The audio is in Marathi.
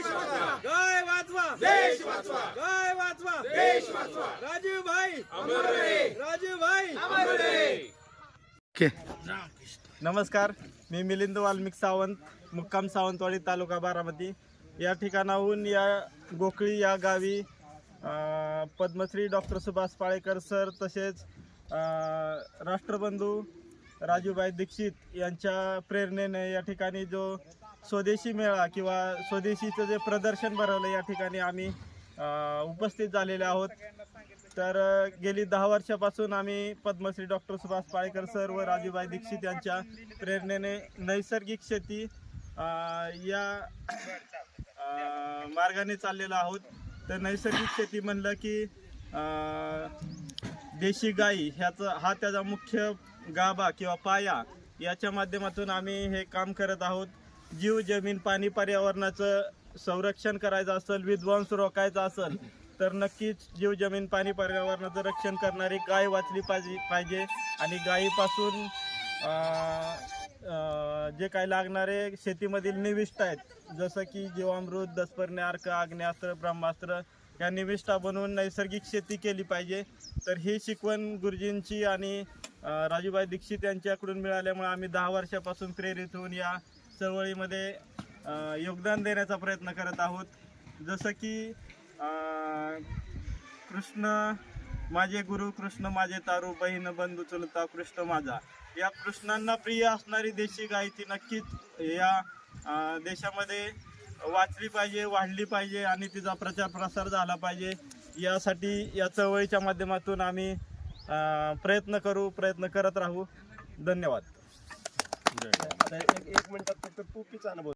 गाय वाचवा, देश वाचवा, गाय वाचवा, देश वाचवा, राजीव भाई अमर रहे, राजीव भाई अमर रहे। नमस्कार, मी मिलिंद वाल्मिक सावंत, मुक्काम सावंतवाडी, तालुका बारामती या ठिकाणाहून या गोखळी या गावी पद्मश्री डॉक्टर सुभाष पाळेकर सर तसेच राष्ट्रबंधू राजूभाई दीक्षित यांच्या प्रेरणेने या ठिकाणी जो स्वदेशी मेळा किंवा स्वदेशीचं जे प्रदर्शन भरवलं या ठिकाणी आम्ही उपस्थित झालेले आहोत। तर गेली 10 वर्षापासून आम्ही पद्मश्री डॉक्टर सुभाष पाळेकर सर व राजूभाई दीक्षित यांच्या प्रेरणेने नैसर्गिक शेती या मार्गाने चाललेलो आहोत। तर नैसर्गिक शेती म्हणलं की देशी गाई हा त्याचा मुख्य गाभा किंवा पाया, याच्या माध्यमातून आम्ही हे काम करत आहोत। जीव, जमीन, पाणी, पर्यावरणाचं संरक्षण करायचं असेल, विध्वंस रोखायचा असेल तर नक्कीच जीव, जमीन, पाणी, पर्यावरणाचं रक्षण करणारी गाय वाचली पाहिजे आणि गायीपासून जे काही लागणारे शेतीमधील निविष्ठा आहेत जसं की जीवामृत, दशपर्णी अर्क, आग्नेयास्त्र, ब्रह्मास्त्र या निविष्ठा बनवून नैसर्गिक शेती केली पाहिजे। तर ही शिकवण गुरुजींची आणि राजूभाई दीक्षित यांच्याकडून मिळाल्यामुळे आम्ही 10 वर्षापासून प्रेरित होऊन या चळवळीमध्ये योगदान देण्याचा प्रयत्न करत आहोत। जसं की कृष्ण माझे गुरु, कृष्ण माझे तारू, बहीण बंधू चुलता कृष्ण माझा, या कृष्णांना प्रिय असणारी देशी गाय ती नक्कीच या देशामध्ये वाचली पाहिजे, वाढली पाहिजे आणि तिचा प्रचार प्रसार झाला पाहिजे। यासाठी या चळवळीच्या माध्यमातून आम्ही प्रयत्न करत राहू। धन्यवाद। एक मिनिटात फक्त टोपीचा अनुभव